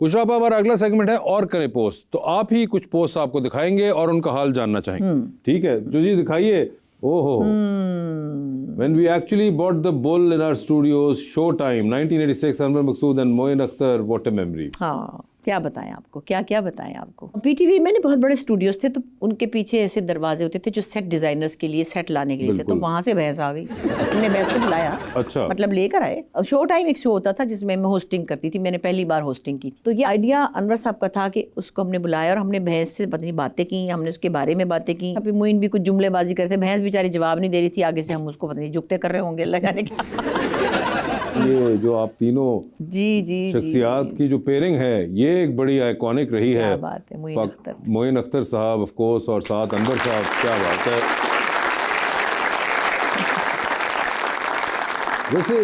पुशरा आप, हमारा अगला सेगमेंट है और करें पोस्ट। तो आप ही कुछ पोस्ट आपको दिखाएंगे और उनका हाल जानना चाहेंगे। ठीक है जो जी दिखाइए। ओहो, When we actually bought the bull in our studios, Showtime, 1986, Anwar Maqsood and Moin Akhtar, what a memory. हाँ, क्या बताएं आपको, क्या बताएं आपको। पीटीवी में बहुत बड़े स्टूडियोज थे, तो उनके पीछे ऐसे दरवाजे होते थे जो सेट डिजाइनर्स के लिए सेट लाने के लिए थे, तो वहां से भैंस आ गई। हमने भैंस को बुलाया, अच्छा, मतलब लेकर आए। शो टाइम एक शो होता था जिसमें मैं होस्टिंग करती थी, मैंने पहली बार होस्टिंग की। तो ये आइडिया अनवर साहब का था कि उसको हमने बुलाया और हमने भैंस से पता नहीं बातें की, हमने उसके बारे में बातें की। अभी मोइन भी कुछ जुमलेबाजी करते, भैंस बेचारी जवाब नहीं दे रही थी, आगे से हम उसको पता नहीं जुगते कर रहे होंगे लगाने के। ये जो आप तीनों जी शख्सियात की जो पेयरिंग है, ये एक बड़ी आइकॉनिक रही है। क्या बात है, मोइन अख्तर साहब ऑफ कोर्स और साथ अनवर साहब, क्या बात है। वैसे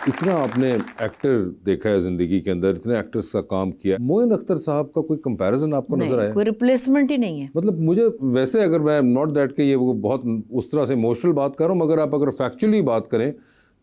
इतना आपने एक्टर देखा है जिंदगी के अंदर, इतने एक्टर्स का काम किया, मोइन अख्तर साहब का कोई कंपैरिजन आपको नजर आया? कोई रिप्लेसमेंट ही नहीं है। मतलब मुझे वैसे, अगर मैं नॉट दैट के ये वो बहुत उस तरह से इमोशनल बात कर रहा हूँ, मगर आप अगर फैक्चुअली बात करें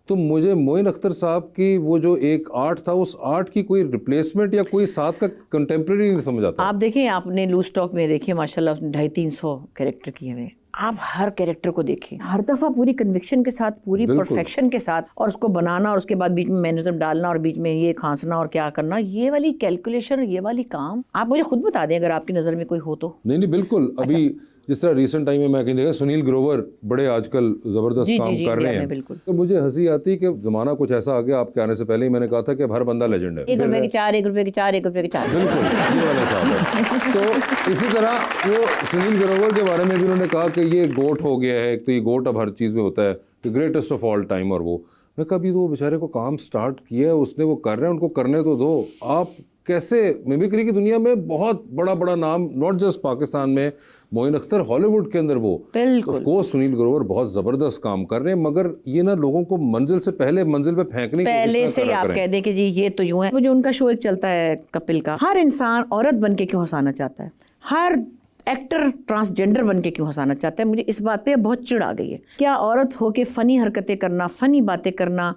तो मुझे मोइन अख्तर साहब की वो जो एक आर्ट था, उस आर्ट की कोई रिप्लेसमेंट या कोई साथ का कंटेम्प्रेरी नहीं समझ आता। आप देखें, आपने लूज टॉक में देखिए माशाल्लाह 250-300 कैरेक्टर किए हुए। आप हर कैरेक्टर को देखें, हर दफा पूरी कन्विक्शन के साथ, पूरी परफेक्शन के साथ, और उसको बनाना और उसके बाद बीच में मैनरिज्म डालना और बीच में ये खांसना और क्या करना, ये वाली कैलकुलेशन, ये वाली काम आप मुझे खुद बता दें अगर आपकी नज़र में कोई हो तो। नहीं बिल्कुल। अभी जिस तरह रिसेंट टाइम में मैं कहीं देखा, सुनील ग्रोवर बड़े आजकल जबरदस्त काम कर रहे हैं, तो मुझे हंसी आती है कि जमाना कुछ ऐसा आ गया। आपके आने से पहले ही मैंने कहा था कि हर बंदा लेजेंड है। 1 रुपए की 4, 1 रुपए की 4, 1 रुपए की 4, बिल्कुल ये वाला साहब है। तो इसी तरह वो सुनील ग्रोवर के बारे में भी उन्होंने कहा कि ये गोट हो गया है। एक तो ये गोट अब हर चीज़ में होता है, the greatest of all time. और वो मैं कभी तो बेचारे को काम स्टार्ट किया है उसने, वो कर रहे हैं, उनको करने तो दो। आप कैसे मिमिक्री की दुनिया में बहुत बड़ा नाम, नॉट जस्ट पाकिस्तान में, मोइन अख्तर हॉलीवुड के अंदर, वो ऑफ कोर्स सुनील ग्रोवर बहुत जबरदस्त काम कर रहे हैं, मगर ये ना लोगों को मंजिल से पहले मंजिल पे फेंकने की पहले से ही आप कह दें कि जी ये तो यूं है। वो जो उनका शो एक चलता है कपिल का, हर इंसान औरत बन के क्यों हंसाना चाहता है, हर एक्टर ट्रांसजेंडर बन के क्यों हंसाना चाहता है। मुझे इस बात पे बहुत चिढ़ आ गई है। क्या औरत हो के फनी हरकतें करना, फनी बातें करना,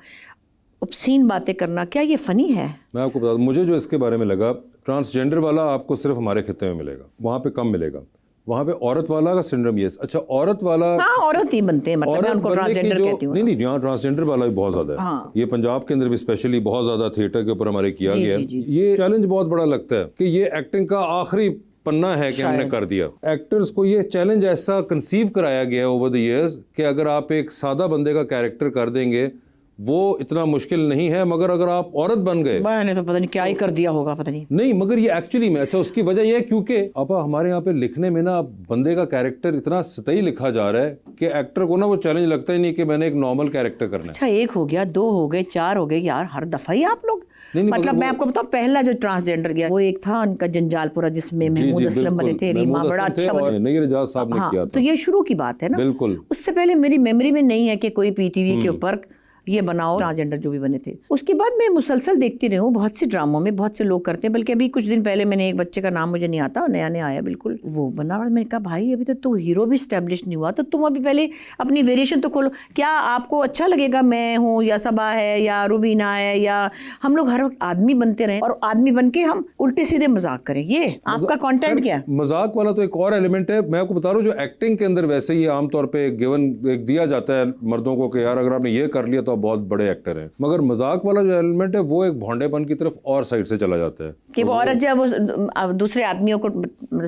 ऑब्सीन बातें करना, क्या ये फनी है? मैं आपको बता दूं, मुझे जो इसके बारे में लगा, ट्रांसजेंडर वाला आपको सिर्फ हमारे खिते में मिलेगा, वहाँ पे कम मिलेगा। वहाँ पे औरत वाला का सिंड्रोम ये, अच्छा औरत वाला, हाँ औरत ही बनते हैं, मतलब मैं उनको ट्रांसजेंडर कहती हूँ। नहीं यहाँ ट्रांसजेंडर वाला भी बहुत ज्यादा है। हाँ। ये पंजाब के अंदर भी स्पेशली बहुत ज्यादा थिएटर के ऊपर हमारे किया गया है। ये चैलेंज बहुत बड़ा लगता है कि ये एक्टिंग का आखिरी पन्ना है कि हमने कर दिया। एक्टर्स को ये चैलेंज ऐसा कंसीव कराया गया ओवर द इयर्स कि अगर आप एक सादा बंदे का कैरेक्टर कर देंगे वो इतना मुश्किल नहीं है, मगर अगर आप औरत बन गए, मैंने तो पता नहीं क्या ही कर दिया होगा, पता नहीं मगर ये एक्चुअली में, अच्छा उसकी वजह ये है क्योंकि अब हमारे यहाँ पे लिखने में ना बंदे का कैरेक्टर इतना सतही लिखा जा रहा है कि एक्टर को ना वो चैलेंज लगता ही नहीं कि मैंने एक नॉर्मल कैरेक्टर करना है। अच्छा 1 हो गया, 2 हो गए, 4 हो गए, यार हर दफा ही आप लोग, मतलब मैं आपको बताऊं, पहला जो ट्रांसजेंडर गया वो एक था उनका जंजालपुरा, जिसमें महमूद असलम बने थे, रीमा बड़ा अच्छा बने, नहीं रिजाज साहब ने किया था। तो ये शुरू की बात है ना, बिल्कुल। उससे पहले मेरी मेमोरी में नहीं है कि कोई पीटीवी के ऊपर ये बनाओ ट्रांसजेंडर जो भी बने थे। उसके बाद मैं मुसलसल देखती रही हूँ, बहुत से ड्रामों में बहुत से लोग करते हैं। बल्कि अभी कुछ दिन पहले मैंने एक बच्चे का नाम मुझे नहीं आता, नया नया आया बिल्कुल, वो बना। मैंने कहा भाई अभी तो तू हीरो भी स्टैब्लिश नहीं हुआ, तो तुम अभी पहले अपनी वेरिएशन तो खोलो। क्या आपको अच्छा लगेगा मैं हूँ या सबा है या रुबीना है, या हम लोग हर वक्त आदमी बनते रहे और आदमी बन के हम उल्टे सीधे मजाक करें? ये आपका कॉन्टेंट क्या है? मजाक वाला तो एक और एलिमेंट है। मैं आपको बता रहा हूँ, जो एक्टिंग के अंदर वैसे ही आमतौर पर गिवन दिया जाता है मर्दों को कि यार अगर आपने ये कर लिया तो आप बहुत बड़े एक्टर, मगर मजाक वाला जो एलिमेंट है वो एक भोंडेपन की तरफ और साइड से चला जाता है कि वो औरत जो है वो दूसरे आदमियों को,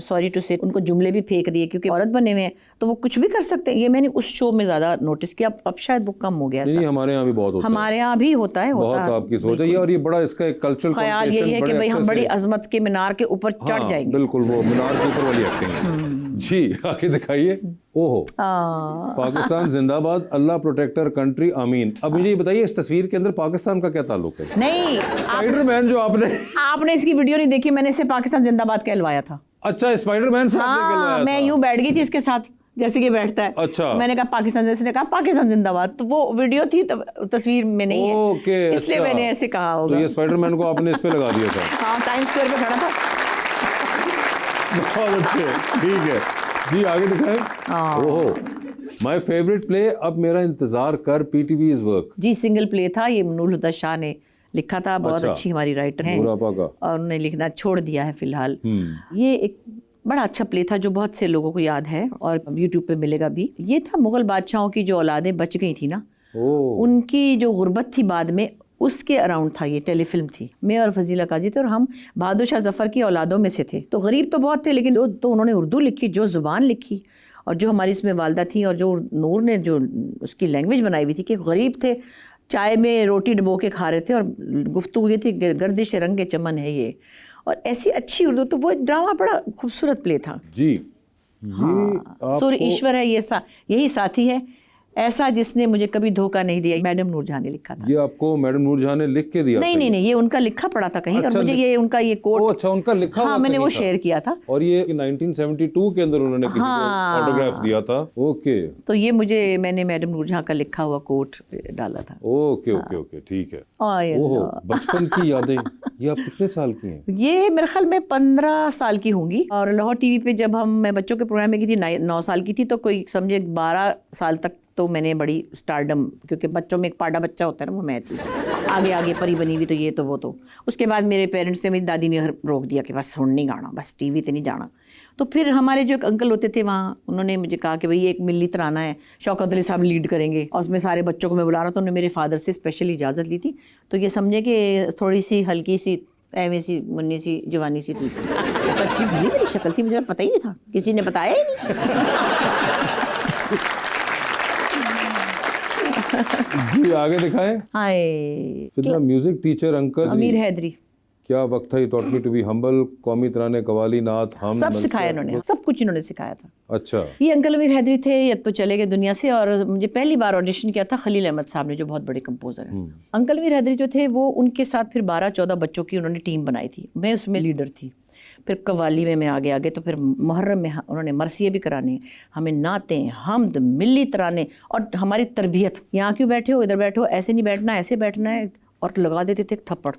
सॉरी टू से, उनको जुमले भी फेंक रही है क्योंकि औरत बने हुए हैं तो वो कुछ भी कर सकते हैं। ये मैंने उस शो में ज्यादा नोटिस किया, अब शायद वो कम हो गया। नहीं हमारे यहाँ भी बहुत होता है, हमारे यहाँ भी होता है, बहुत आपकी सोच है। और ये बड़ा इसका एक कल्चरल ख्याल यही है कि भाई हम बड़ी अजमत के मीनार के ऊपर चढ़ जाएंगे। बिल्कुल, वो मीनार के ऊपर वाली एक्टिंग है जी। आगे दिखाइए। ओहो, पाकिस्तान जिंदाबाद, अल्लाह प्रोटेक्टर कंट्री, आमीन। अब मुझे ये बताइए इस तस्वीर के अंदर पाकिस्तान का क्या ताल्लुक है? नहीं, स्पाइडरमैन जो आपने इसकी वीडियो नहीं देखी, मैंने इसे पाकिस्तान जिंदाबाद कहलवाया था। अच्छा, स्पाइडरमैन से आपने कहलवाया था? मैं यूं बैठ गई थी इसके साथ जैसे कि बैठता है। अच्छा, मैंने कहा पाकिस्तान, जैसे ने कहा पाकिस्तान जिंदाबाद, तो वो वीडियो थी तस्वीर में नहीं है। ओके, इसलिए मैंने ऐसे कहा होगा। तो ये स्पाइडरमैन को आपने इस पे लगा दिया था? हाँ, टाइम्स स्क्वायर पे खड़ा था। बहुत अच्छे, ठीक है जी, आगे दिखाएं। ओहो, माय फेवरेट प्ले, अब मेरा इंतजार कर, पीटीवी इज वर्क। जी, सिंगल प्ले था ये, मनूल हुदा शाह ने लिखा था, बहुत अच्छा। अच्छी हमारी राइटर हैं बुरापा का। और उन्होंने लिखना छोड़ दिया है फिलहाल। ये एक बड़ा अच्छा प्ले था जो बहुत से लोगों को याद है और यूट्यूब पे मिलेगा भी। ये था मुगल बादशाहों की जो औलादें बच गई थी ना, उनकी जो गुर्बत थी बाद में, उसके अराउंड था ये टेलीफिल्म थी। मैं और फजीला काजी थे और हम बहादुर शाह जफ़र की औलादों में से थे। तो गरीब तो बहुत थे, लेकिन जो तो उन्होंने उर्दू लिखी, जो ज़ुबान लिखी, और जो हमारी इसमें वालदा थी और जो नूर ने जो उसकी लैंग्वेज बनाई हुई थी कि गरीब थे, चाय में रोटी डुबो के खा रहे थे और गुफ्तगू ये थी गर्दिश रंग चमन है ये, और ऐसी अच्छी उर्दू। तो वो एक ड्रामा बड़ा खूबसूरत प्ले था जी। सूर्य ईश्वर है ये यही साथी है ऐसा जिसने मुझे कभी धोखा नहीं दिया, मैडम नूरजहां ने लिखा था। ये आपको मैडम नूरजहां ने लिख के दिया? नहीं, ये उनका लिखा पड़ा था कहीं। अच्छा, और मुझे ये उनका ये कोट, अच्छा, उनका लिखा हाँ, हुआ मैंने कहीं वो था। शेयर किया था। और ये 1972 के अंदर उन्होंने किसी को ऑटोग्राफ दिया था। ओके, तो ये मैंने मैडम नूरजहां का लिखा हुआ कोट डाला था। ओके, ठीक है। ओहो, बचपन की यादें। ये आप कितने साल की हैं? ये मेरे ख्याल में 15 साल की होंगी। और लाहौर टीवी पे जब मैं बच्चों के प्रोग्राम में की थी, 9 साल की थी, तो कोई समझे 12 साल तक तो मैंने बड़ी स्टारडम, क्योंकि बच्चों में एक पाड़ा बच्चा होता है ना, वो मैं थी। आगे परी बनी हुई, तो ये तो वो तो। उसके बाद मेरे पेरेंट्स ने, मेरी दादी ने रोक दिया कि बस सुन नहीं गाना, बस टीवी ते नहीं जाना। तो फिर हमारे जो एक अंकल होते थे वहाँ, उन्होंने मुझे कहा कि भाई एक मिल्ली तराना है, शौकत अली साहब लीड करेंगे और उसमें सारे बच्चों को मैं बुला रहा था। उन्होंने मेरे फादर से स्पेशली इजाज़त ली थी। तो ये समझे कि थोड़ी सी हल्की सी ऐਵੇਂ सी मुन्नी सी जवानी सी थी। तो अच्छी भली मेरी शक्ल थी, मुझे पता ही नहीं था, किसी ने बताया ही नहीं। जी, आगे दिखाएं। हाय, कितना म्यूजिक टीचर अंकल अमीर हैदरी, क्या वक्त था, taught me to be humble, कौमी तराने, कवाली, नात, हम सब सिखाया इन्होंने, सब कुछ इन्होंने सिखाया था। अच्छा, ये अंकल अमीर हैदरी थे, ये अब तो चले गए दुनिया से। और मुझे पहली बार ऑडिशन किया था खलील अहमद साहब ने, जो बहुत बड़े कंपोजर हैं। अंकल अमीर हैदरी जो थे, वो उनके साथ फिर 12-14 बच्चों की उन्होंने टीम बनाई थी। मैं उसमें लीडर थी। फिर कव्वाली में मैं आगे, तो फिर मुहर्रम में उन्होंने मरसिए भी कराने, हमें नाते, हमद, मिल्ली तराने, और हमारी तरबियत, यहाँ क्यों बैठे हो, इधर बैठो, ऐसे नहीं बैठना, ऐसे बैठना है, और लगा देते थे थप्पड़।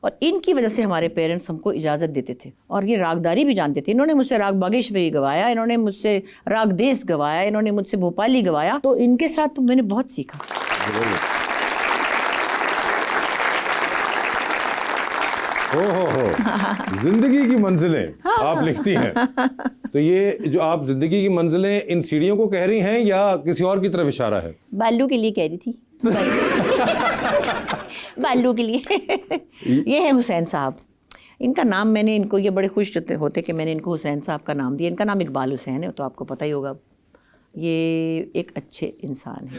और इनकी वजह से हमारे पेरेंट्स हमको इजाज़त देते थे, और ये रागदारी भी जानते थे। इन्होंने मुझसे राग बागेश्वरी गवाया, इन्होंने मुझसे राग देश गवाया, इन्होंने मुझसे भोपाली गवाया। तो इनके साथ तो मैंने बहुत सीखा। हो जिंदगी की मंजिलें आप लिखती हैं। तो ये जो आप जिंदगी की मंजिलें इन सीढ़ियों को कह रही हैं या किसी और की तरफ इशारा है? बालू के लिए कह रही थी। बालू के लिए। ये है हुसैन साहब। इनका नाम मैंने, इनको ये बड़े खुश होते कि मैंने इनको हुसैन साहब का नाम दिया। इनका नाम इकबाल हुसैन है, तो आपको पता ही होगा। ये एक अच्छे इंसान है।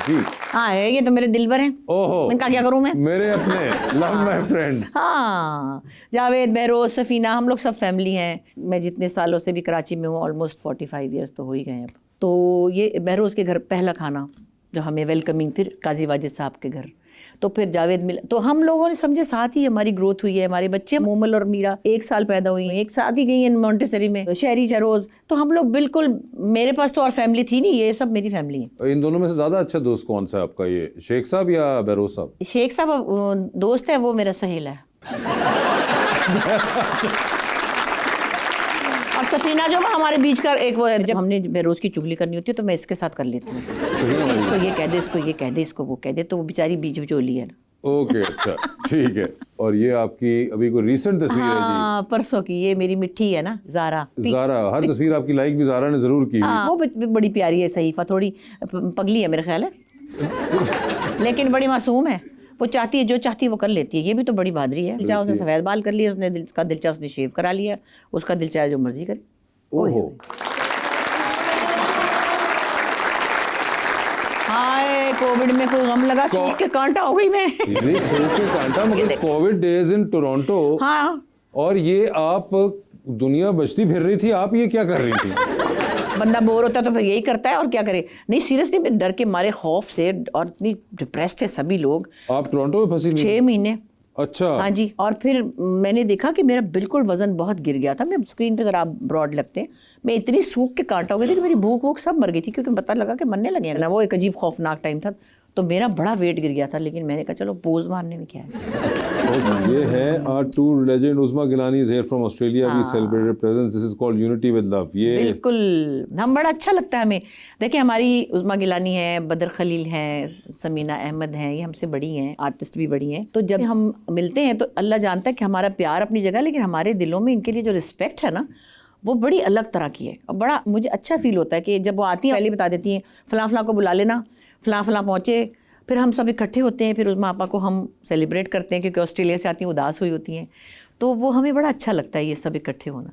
जी, हाँ, ये तो मेरे दिलबर हैं। ओहो, इनका क्या करूँ मैं? मेरे अपने लव माय फ्रेंड्स। हाँ, जावेद, बहरोज, सफीना, हम लोग सब फैमिली हैं। मैं जितने सालों से भी कराची में हूँ, ऑलमोस्ट 45 ईयर्स तो हो ही गए अब। तो ये बहरोज के घर पहला खाना जो हमें वेलकमिंग, फिर काजी वाजिद साहब के घर, तो फिर जावेद मिला। तो हम लोगों ने समझे साथ ही हमारी ग्रोथ हुई है। हमारे बच्चे मोमल और मीरा एक साल पैदा हुई हैं, एक साथ ही गई हैं मॉन्टेसरी में, शहरी जरोज। तो हम लोग बिल्कुल, मेरे पास तो और फैमिली थी नहीं, ये सब मेरी फैमिली है। इन दोनों में से ज्यादा अच्छा दोस्त कौन सा है आपका, ये शेख साहब या बहरोज साहब? शेख साहब दोस्त है, वो मेरा सहेल है। और सफीना जो हमारे बीच का एक वो है, जब हमने बहरोज की चुगली करनी होती है तो मैं इसके साथ कर लेती हूँ। इसको ये कह दे, इसको ये कह दे, इसको वो कह दे, तो वो बेचारी बीच विचोली है। ओके, अच्छा, ठीक है। और ये आपकी अभी कोई रीसेंट तस्वीर है जी? हाँ, परसों की। ये मेरी मिट्टी है ना, ज़ारा। हर तस्वीर आपकी लाइक भी ज़ारा ने जरूर की। हाँ, वो बड़ी प्यारी है। सहीफा थोड़ी पगली है मेरा ख्याल है, लेकिन बड़ी मासूम है। वो चाहती है, जो चाहती है वो कर लेती है। ये भी तो बड़ी बहादुरी है। चाहे उसने सफ़ेद बाल कर लिए, उसने उसका दिल चाहे उसने शेव करा लिया, उसका दिल चाहे जो मर्जी करे। ओहो, हाय, कोविड में कोई गम लगा, सूख के कांटा हो गई मैं। ये सूख के कांटा, मगर कोविड डेज इन टोरंटो। हाँ, और ये आप दुनिया बचती फिर रही थी, आप ये क्या कर रही थी? बंदा बोर होता है तो फिर यही करता है, और क्या करे। नहीं, सीरियसली मैं डर के मारे, खौफ से, और इतनी डिप्रेस थे सभी लोग। आप टोरंटो में फंसी? 6 महीने। अच्छा, हाँ जी। और फिर मैंने देखा कि मेरा बिल्कुल वजन बहुत गिर गया था। मैं स्क्रीन पे जरा ब्रॉड लगते हैं, मैं इतनी सूख के कांटा हो गई थी कि मेरी भूख वूख सब मर गई थी, क्योंकि पता लगा कि मरने लगे ना। वो एक अजीब खौफनाक टाइम था। तो मेरा बड़ा वेट गिर गया था, लेकिन मैंने कहा चलो पोज मारने में क्या है। और ये है our tour legend Usma Gilani is here from Australia. We celebrated presence. This is called Unity with Love. ये बिल्कुल, हम बड़ा अच्छा लगता है हमें। देखिए हमारी उस्मा गिलानी है, बदर खलील हैं, समीना अहमद हैं, ये हमसे बड़ी हैं, आर्टिस्ट भी बड़ी हैं। तो जब हम मिलते हैं तो अल्लाह जानता है कि हमारा प्यार अपनी जगह, लेकिन हमारे दिलों में इनके लिए जो रिस्पेक्ट है ना, वो बड़ी अलग तरह की है। और बड़ा मुझे अच्छा फील होता है कि जब वो आती हैं पहले बता देती हैं फ़लाँ फ़लाँ को बुला लेना, फ़लाँ फ़लाँ पहुँचे, फिर हम सब इकट्ठे होते हैं, फिर उस्मा आपा को हम सेलिब्रेट करते हैं क्योंकि ऑस्ट्रेलिया से आती हैं, उदास हुई होती हैं, तो वो हमें बड़ा अच्छा लगता है ये सब इकट्ठे होना।